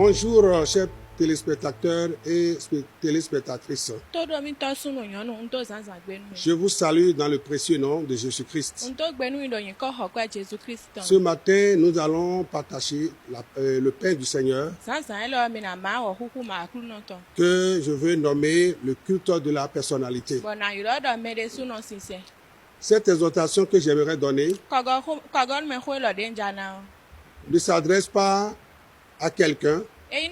Bonjour, chers téléspectateurs et téléspectatrices. Je vous salue dans le précieux nom de Jésus-Christ. Ce matin, nous allons partager le pain du Seigneur que je veux nommer le culte de la personnalité. Cette exhortation que j'aimerais donner ne s'adresse pas à quelqu'un, mais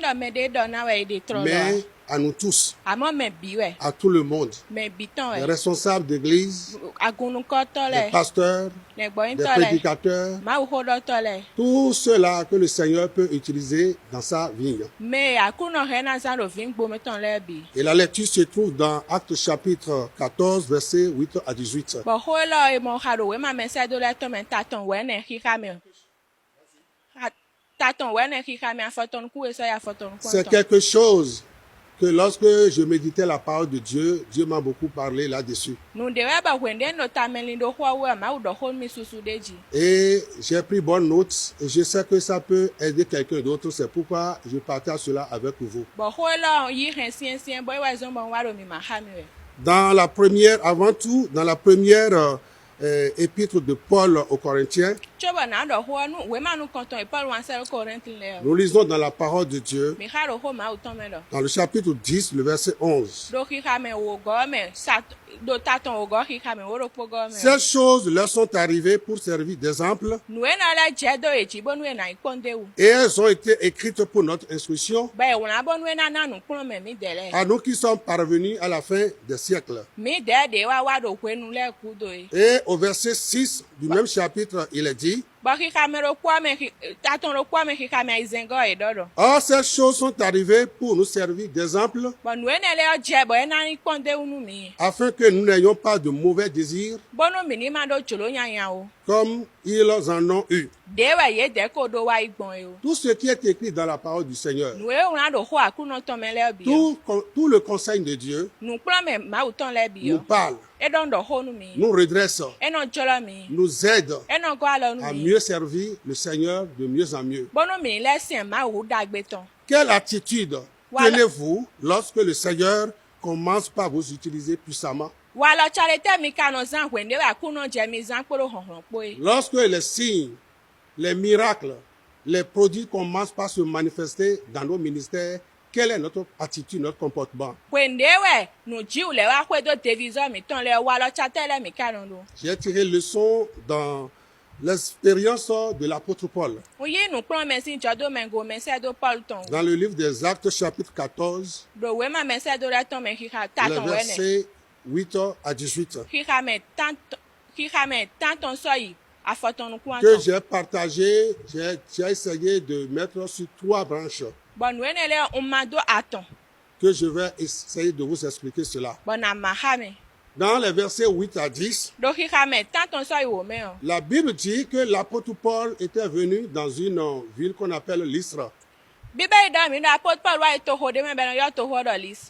à nous tous, à tout le monde, les responsables d'église, les pasteurs, les prédicateurs, tous ceux-là que le Seigneur peut utiliser dans sa vigne. Et la lecture se trouve dans Actes chapitre 14, versets 8 à 18. C'est quelque chose que lorsque je méditais la parole de Dieu, Dieu m'a beaucoup parlé là-dessus. Et j'ai pris bonne note et je sais que ça peut aider quelqu'un d'autre. C'est pourquoi je partage cela avec vous. Dans la première, avant tout, dans la première épître de Paul aux Corinthiens, nous lisons dans la parole de Dieu, dans le chapitre 10, le verset 11. Ces choses leur sont arrivées pour servir d'exemple et elles ont été écrites pour notre instruction, à nous qui sommes parvenus à la fin des siècles. Et au verset 6 du même chapitre, il est dit: or, ces choses sont arrivées pour nous servir d'exemple, afin que nous n'ayons pas de mauvais désirs, comme ils en ont eu. Tout ce qui est écrit dans la parole du Seigneur, tout le conseil de Dieu nous parle, nous redresse, nous aide à mieux servir le Seigneur de mieux en mieux. Quelle attitude tenez-vous lorsque le Seigneur commence par vous utiliser puissamment? Lorsque les signes, les miracles, les produits commencent par se manifester dans nos ministères, quelle est notre attitude, notre comportement? J'ai tiré leçon dans l'expérience de l'apôtre Paul. Dans le livre des Actes, chapitre 14, le verset 8 à 18, que j'ai partagé, j'ai essayé de mettre sur 3 branches, que je vais essayer de vous expliquer cela. Dans les versets 8 à 10, la Bible dit que l'apôtre Paul était venu dans une ville qu'on appelle Lystre.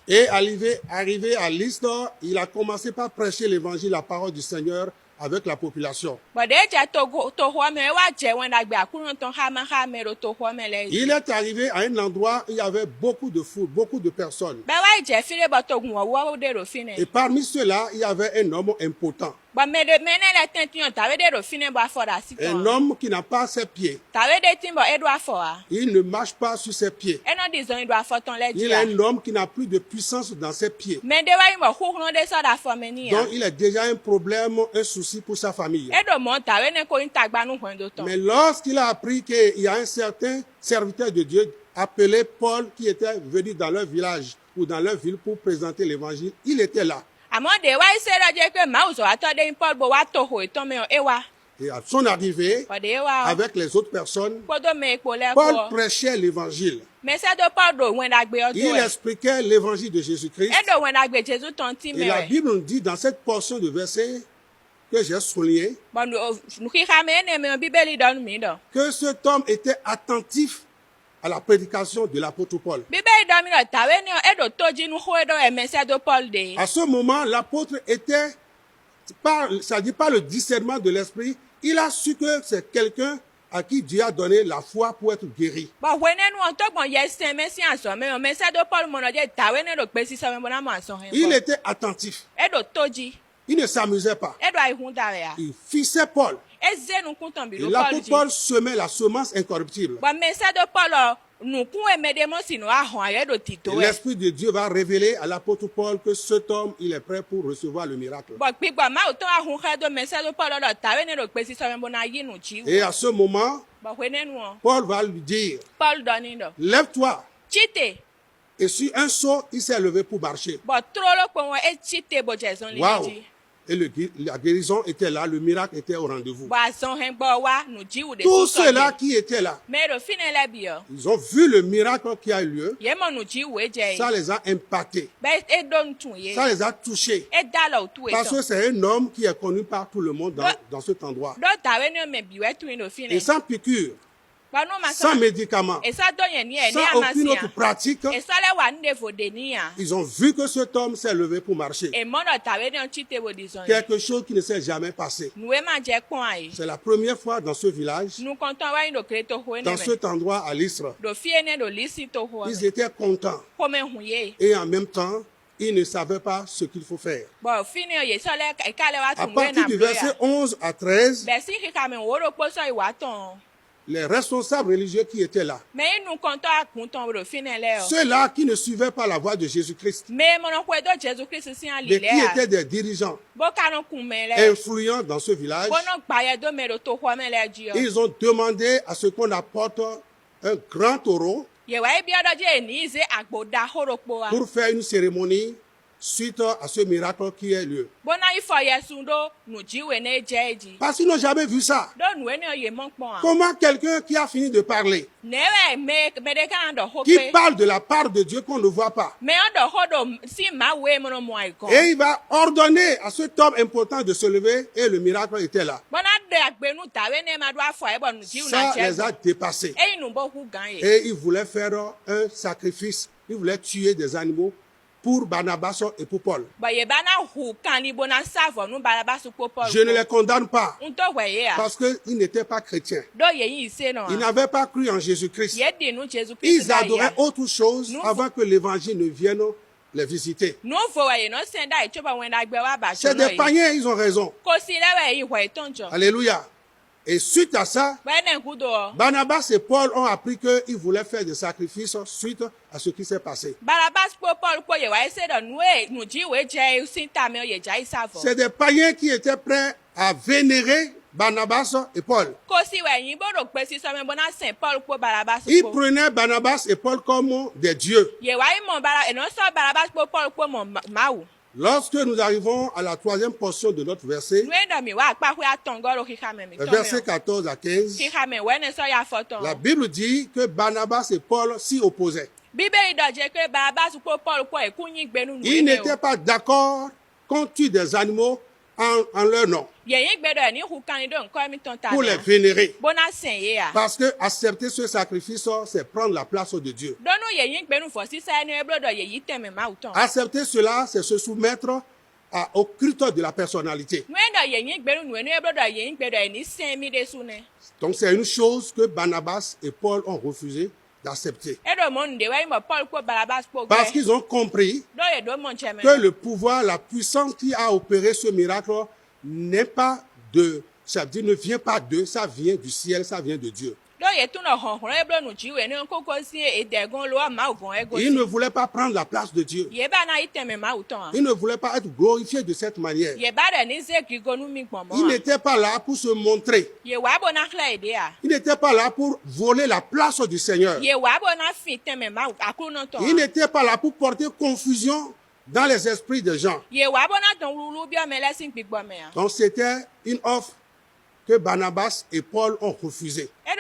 Et arrivé à Lystre, il a commencé par prêcher l'évangile, la parole du Seigneur, avec la population. Il est arrivé à un endroit où il y avait beaucoup de foule, beaucoup de personnes. Et parmi ceux-là, il y avait un homme impotent. Un homme qui n'a pas ses pieds. Il ne marche pas sur ses pieds. Il est un homme qui n'a plus de puissance dans ses pieds. Donc il a déjà un problème, un souci pour sa famille. Mais lorsqu'il a appris qu'il y a un certain serviteur de Dieu appelé Paul qui était venu dans leur village ou dans leur ville pour présenter l'évangile, il était là. Et à son arrivée, avec les autres personnes, Paul prêchait l'évangile. Il expliquait l'évangile de Jésus-Christ. Et la Bible nous dit dans cette portion de verset que j'ai souligné que cet homme était attentif à la prédication de l'apôtre Paul. À ce moment, l'apôtre était, ça dit pas le discernement de l'esprit, il a su que c'est quelqu'un à qui Dieu a donné la foi pour être guéri. Il était attentif. Il ne s'amusait pas. Il fixait Paul. Et là où Paul semait la semence incorruptible. L'Esprit de Dieu va révéler à l'apôtre Paul que cet homme, il est prêt pour recevoir le miracle. Et à ce moment, Paul va lui dire, lève-toi. Et sur un saut, il s'est levé pour marcher. Waouh! Et la guérison était là, le miracle était au rendez-vous. Tous ceux-là qui étaient là, ils ont vu le miracle qui a eu lieu. Ça les a impactés. Ça les a touchés. Parce que c'est un homme qui est connu par tout le monde dans cet endroit. Et sans piqûre, sans médicaments, sans aucune autre pratique, ils ont vu que cet homme s'est levé pour marcher. Quelque chose qui ne s'est jamais passé. C'est la première fois dans ce village, dans cet endroit à Lystre. Ils étaient contents. Et en même temps, ils ne savaient pas ce qu'il faut faire. À partir du verset 11 à 13, les responsables religieux qui étaient là, ceux-là qui ne suivaient pas la voie de Jésus-Christ, mais qui étaient des dirigeants influents dans ce village, ils ont demandé à ce qu'on apporte un grand taureau pour faire une cérémonie suite à ce miracle qui a lieu. Parce qu'ils n'ont jamais vu ça. Comment quelqu'un qui a fini de parler, qui parle de la part de Dieu qu'on ne voit pas, et il va ordonner à cet homme important de se lever, et le miracle était là. Ça les a dépassés. Et ils voulaient faire un sacrifice. Ils voulaient tuer des animaux pour Barnabas et pour Paul. Je ne les condamne pas parce qu'ils n'étaient pas chrétiens. Ils n'avaient pas cru en Jésus-Christ. Ils adoraient autre chose avant que l'évangile ne vienne les visiter. C'est des païens, ils ont raison. Alléluia. Et suite à ça, Barnabas et Paul ont appris qu'ils voulaient faire des sacrifices suite à ce qui s'est passé. C'est des païens qui étaient prêts à vénérer Barnabas et Paul. Ils prenaient Barnabas et Paul comme des dieux. Lorsque nous arrivons à la troisième portion de notre verset, verset 14 à 15, la Bible dit que Barnabas et Paul s'y opposaient. Ils n'étaient pas d'accord qu'on tue des animaux en leur nom pour les vénérer. Parce que accepter ce sacrifice, c'est prendre la place de Dieu. Accepter cela, c'est se soumettre au culte de la personnalité. Donc c'est une chose que Barnabas et Paul ont refusé d'accepter. Parce qu'ils ont compris que le pouvoir, la puissance qui a opéré ce miracle n'est pas de, ça veut dire, ne vient pas d'eux, ça vient du ciel, ça vient de Dieu. Ils ne voulaient pas prendre la place de Dieu. Ils ne voulaient pas être glorifiés de cette manière. Ils n'étaient pas là pour se montrer. Ils n'étaient pas là pour voler la place du Seigneur. Ils n'étaient pas là pour porter confusion dans les esprits des gens. Donc c'était une offre que Barnabas et Paul ont refusé. Et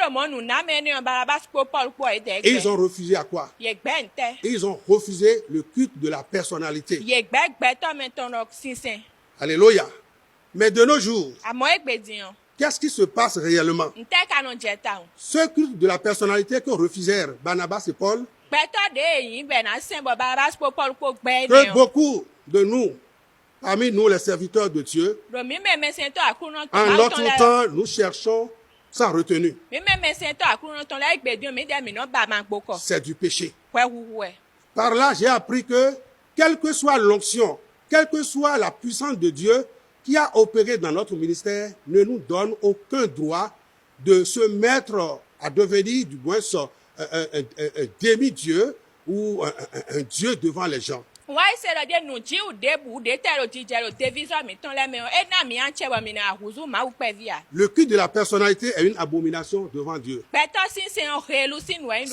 ils ont refusé à quoi? Ils ont refusé le culte de la personnalité. Alléluia. Mais de nos jours, qu'est-ce qui se passe réellement? Ce culte de la personnalité que refusèrent Barnabas et Paul, que beaucoup de nous, parmi nous les serviteurs de Dieu, en notre temps, nous cherchons sans retenue. C'est du péché. Par là, j'ai appris que, quelle que soit l'onction, quelle que soit la puissance de Dieu qui a opéré dans notre ministère, ne nous donne aucun droit de se mettre à devenir du moins un demi-dieu ou un Dieu devant les gens. Le culte de la personnalité est une abomination devant Dieu.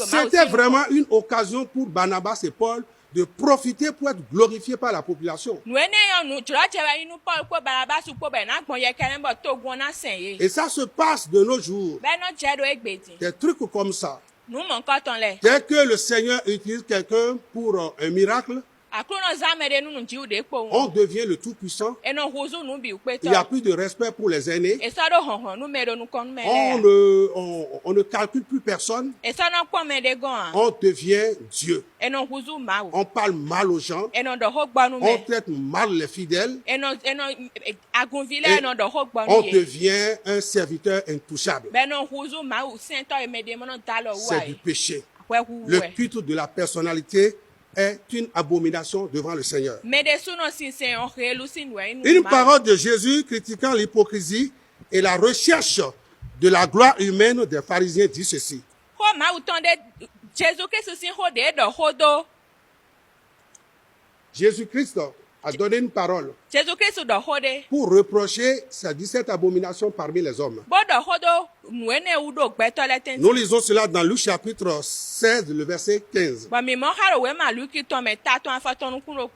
C'était vraiment une occasion pour Barnabas et Paul de profiter pour être glorifiés par la population. Et ça se passe de nos jours. Des trucs comme ça. Dès que le Seigneur utilise quelqu'un pour un miracle, on devient le Tout-Puissant. Il n'y a plus de respect pour les aînés. On ne calcule plus personne. On devient Dieu. On parle mal aux gens. On traite mal les fidèles. On devient un serviteur intouchable. C'est du péché. Le culte de la personnalité est une abomination devant le Seigneur. Une parole de Jésus critiquant l'hypocrisie et la recherche de la gloire humaine des pharisiens dit ceci. Jésus-Christ a donné une parole pour reprocher ces 17 abominations parmi les hommes. Nous lisons cela dans Luc chapitre 16, le verset 15.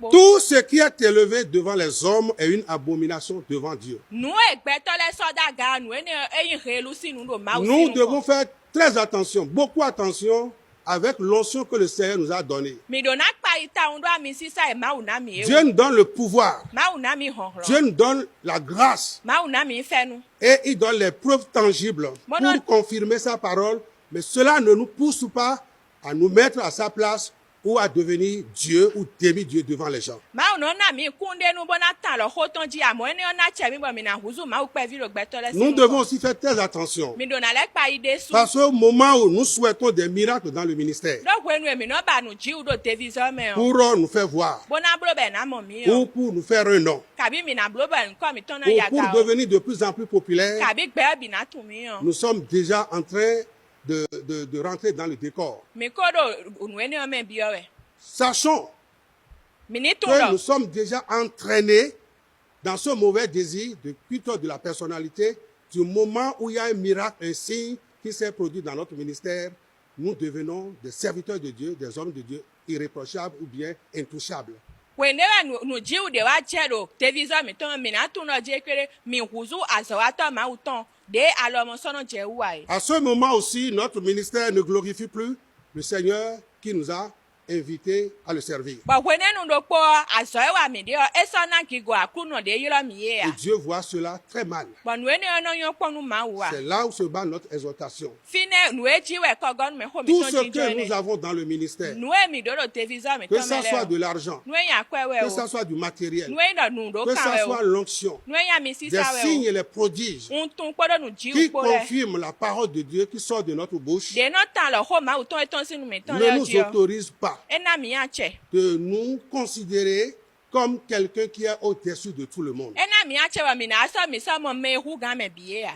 Tout ce qui est élevé devant les hommes est une abomination devant Dieu. Nous devons faire très attention, beaucoup attention avec l'onction que le Seigneur nous a donnée. Dieu nous donne le pouvoir. Dieu nous donne la grâce. Et il donne les preuves tangibles pour confirmer sa parole. Mais cela ne nous pousse pas à nous mettre à sa place ou à devenir Dieu ou demi-Dieu devant les gens. Nous devons aussi faire très attention. Parce qu'au moment où nous souhaitons des miracles dans le ministère, pour nous faire voir, ou pour nous faire un nom, ou pour devenir de plus en plus populaires, nous sommes déjà en train de rentrer dans le décor. Sachons que nous sommes déjà entraînés dans ce mauvais désir de culte de la personnalité. Du moment où il y a un miracle, un signe qui s'est produit dans notre ministère, nous devenons des serviteurs de Dieu, des hommes de Dieu irréprochables ou bien intouchables. À ce moment aussi, notre ministère ne glorifie plus le Seigneur qui nous a invités à le servir. Et Dieu voit cela très mal. C'est là où se bat notre exhortation. Tout ce que nous avons dans le ministère, que ça soit de l'argent, que ça soit du matériel, que ça soit l'onction, des signes et les prodiges qui confirment la parole de Dieu qui sort de notre bouche, ne nous autorise pas de nous considérer comme quelqu'un qui est au-dessus de tout le monde.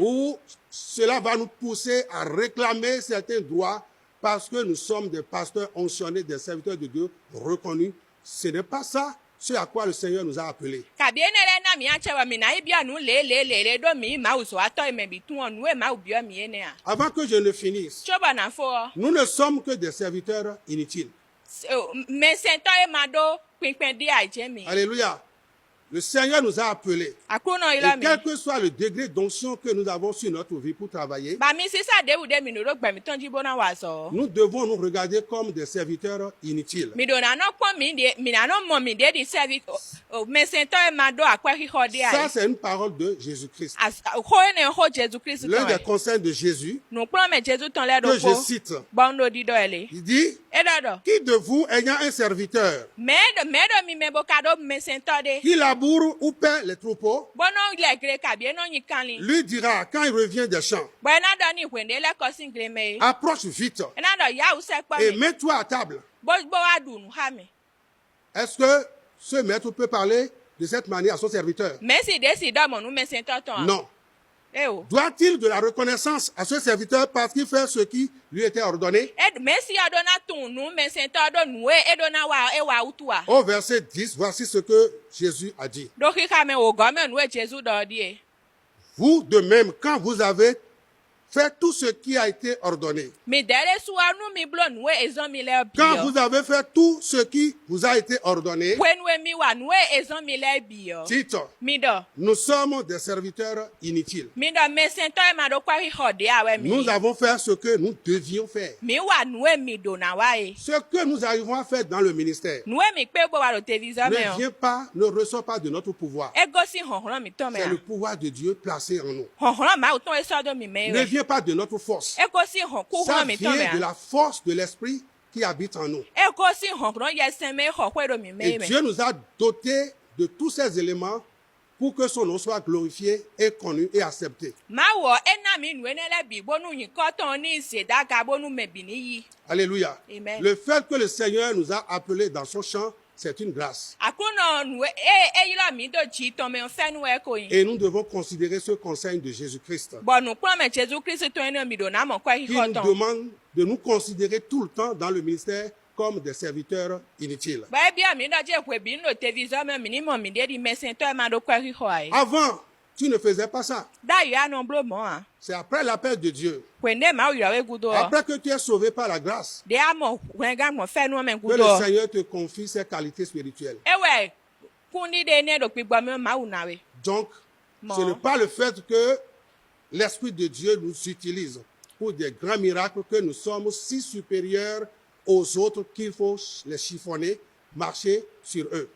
Ou cela va nous pousser à réclamer certains droits parce que nous sommes des pasteurs onctionnés, des serviteurs de Dieu reconnus. Ce n'est pas ça ce à quoi le Seigneur nous a appelés. Avant que je ne finisse, nous ne sommes que des serviteurs inutiles. Alléluia. Le Seigneur nous a appelés. Et quel que soit le degré d'onction que nous avons sur notre vie pour travailler, nous devons nous regarder comme des serviteurs inutiles. Ça, c'est une parole de Jésus-Christ. L'un des conseils de Jésus, que je cite, il dit, qui de vous ayant un serviteur, qui labore laboure ou paie les troupeaux, lui dira, quand il revient des champs, approche vite et mets-toi à table. Est-ce que ce maître peut parler de cette manière à son serviteur? Non. Doit-il de la reconnaissance à ce serviteur parce qu'il fait ce qui lui était ordonné? Au verset 10, voici ce que Jésus a dit. Vous de même, quand vous avez fait tout ce qui a été ordonné, quand vous avez fait tout ce qui vous a été ordonné, dites, nous sommes des serviteurs inutiles. Nous avons fait ce que nous devions faire. Ce que nous arrivons à faire dans le ministère ne ressort pas de notre pouvoir. C'est le pouvoir de Dieu placé en nous. Ne vient pas de notre force. Ça vient de la force de l'esprit qui habite en nous. Et Dieu nous a dotés de tous ces éléments pour que son nom soit glorifié et connu et accepté. Alléluia. Amen. Le fait que le Seigneur nous a appelés dans son champ, c'est une grâce. Et nous devons considérer ce conseil de Jésus-Christ, qui nous demande de nous considérer tout le temps dans le ministère comme des serviteurs inutiles. Avant, tu ne faisais pas ça. C'est après l'appel de Dieu, après que tu es sauvé par la grâce, que le Seigneur te confie ses qualités spirituelles. Donc, ce n'est pas le fait que l'Esprit de Dieu nous utilise pour des grands miracles que nous sommes si supérieurs aux autres qu'il faut les chiffonner, marcher sur eux.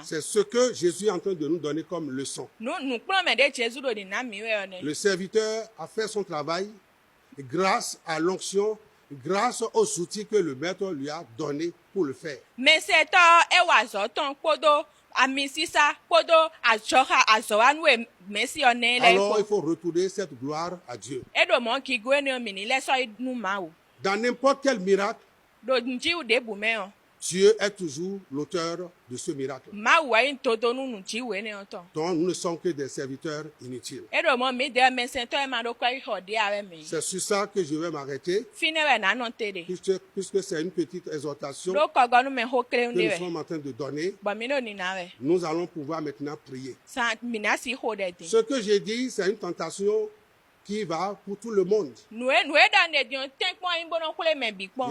C'est ce que Jésus est en train de nous donner comme leçon. Le serviteur a fait son travail grâce à l'onction, grâce aux outils que le maître lui a donnés pour le faire. Alors il faut retourner cette gloire à Dieu. Dans n'importe quel miracle, Dieu est toujours l'auteur de ce miracle. Donc nous ne sommes que des serviteurs inutiles. C'est sur ça que je vais m'arrêter, puisque c'est une petite exhortation que nous sommes en train de donner. Nous allons pouvoir maintenant prier. Ce que j'ai dit, c'est une tentation qui va pour tout le monde. Il n'y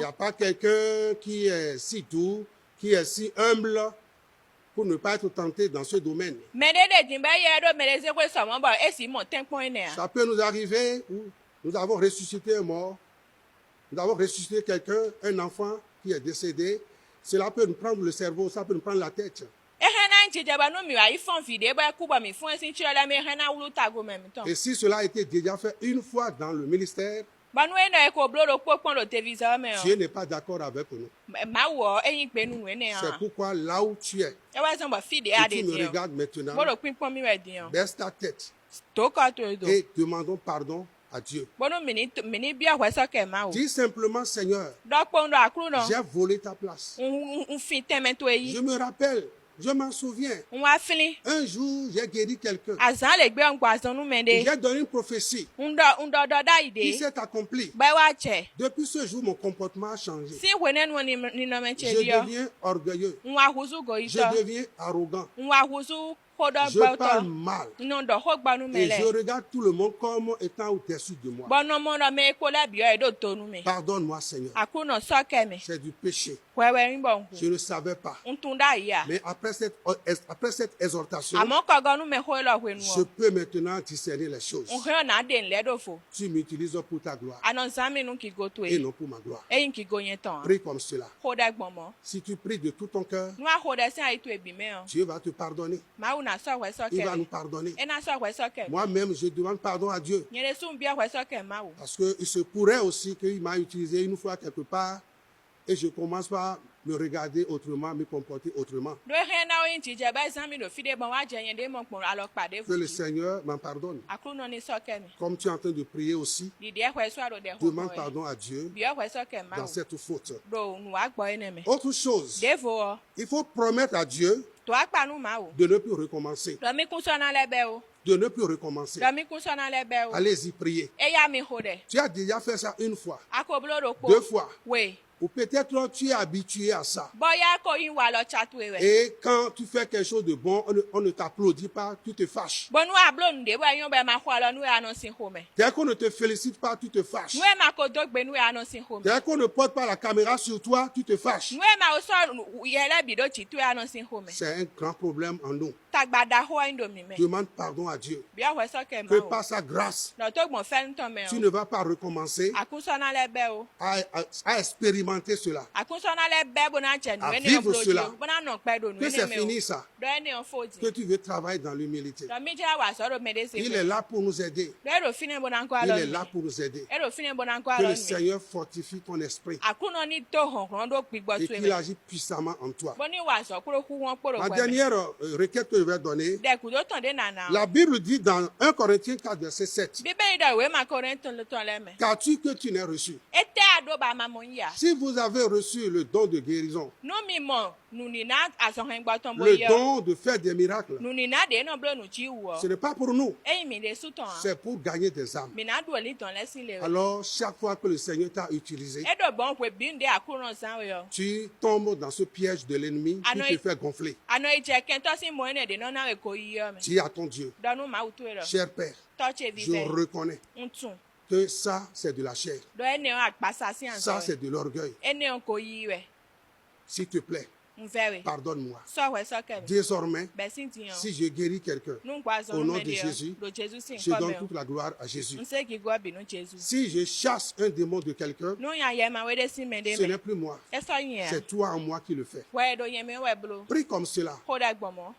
a pas quelqu'un qui est si doux, qui est si humble pour ne pas être tenté dans ce domaine. Ça peut nous arriver où nous avons ressuscité un mort, nous avons ressuscité quelqu'un, un enfant qui est décédé. Cela peut nous prendre le cerveau, ça peut nous prendre la tête. Et si cela a été déjà fait une fois dans le ministère, Dieu n'est pas d'accord avec nous. C'est pourquoi là où tu es, et tu me regardes maintenant, baisse ta tête et demandons pardon à Dieu. Dis simplement, Seigneur, j'ai volé ta place. Je me rappelle, je m'en souviens. Un jour, j'ai guéri quelqu'un. J'ai donné une prophétie qui s'est accomplie. Depuis ce jour, mon comportement a changé. Je deviens orgueilleux. Je deviens arrogant. Je parle mal. Et je regarde tout le monde comme étant au-dessus de moi. Pardonne-moi, Seigneur. C'est du péché. Je ne savais pas. Mais après cette exhortation, je peux maintenant discerner les choses. Tu m'utilises pour ta gloire et non pour ma gloire. Prie comme cela. Si tu pries de tout ton cœur, Dieu va te pardonner. Il va nous pardonner. Moi-même, je demande pardon à Dieu. Parce qu'il se pourrait aussi qu'il m'a utilisé une fois quelque part Et je commence par me regarder autrement, me comporter autrement. Que le Seigneur m'en pardonne. Comme tu es en train de prier aussi, demande pardon à Dieu dans cette faute. Autre chose, il faut promettre à Dieu de ne plus recommencer. De ne plus recommencer. Allez-y, priez. Tu as déjà fait ça une fois, 2 fois. Ou peut-être tu es habitué à ça. Et quand tu fais quelque chose de bon, on ne t'applaudit pas, tu te fâches. Dès qu'on ne te félicite pas, tu te fâches. Dès qu'on ne porte pas la caméra sur toi, tu te fâches. C'est un grand problème en nous. Demande pardon à Dieu. Que par sa grâce, tu ne vas pas recommencer à expérimenter cela, à vivre cela, que c'est fini ça, que tu veux travailler dans l'humilité. Il est là pour nous aider. Il est là pour nous aider. Que le Seigneur fortifie ton esprit et qu'il agit puissamment en toi. La dernière requête que je vais donner, la Bible dit dans 1 Corinthiens 4, verset 7, qu'as-tu que tu n'aies reçu? Si vous avez reçu le don de guérison, le don de faire des miracles, ce n'est pas pour nous, c'est pour gagner des âmes. Alors, chaque fois que le Seigneur t'a utilisé, tu tombes dans ce piège de l'ennemi qui te fait gonfler. Dis à ton Dieu, cher Père, je reconnais que ça, c'est de la chair. Ça, c'est de l'orgueil. S'il te plaît, pardonne-moi. Désormais, si je guéris quelqu'un, au nom de Jésus, je donne toute la gloire à Jésus. Si je chasse un démon de quelqu'un, ce n'est plus moi. C'est toi en moi qui le fais. Prie comme cela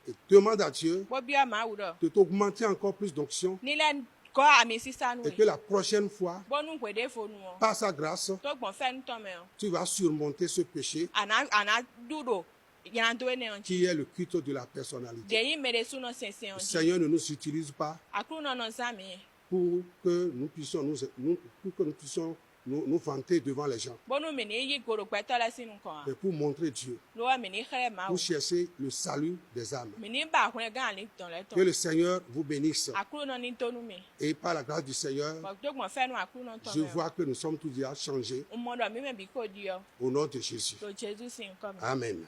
et demande à Dieu de t'augmenter encore plus d'onction. Et que la prochaine fois, par sa grâce, tu vas surmonter ce péché qui est le culte de la personnalité. Le Seigneur ne nous utilise pas pour que nous puissions nous vanter devant les gens, mais pour montrer Dieu, pour chercher le salut des âmes. Que le Seigneur vous bénisse. Et par la grâce du Seigneur, je vois que nous sommes tous déjà changés. Au nom de Jésus. Amen.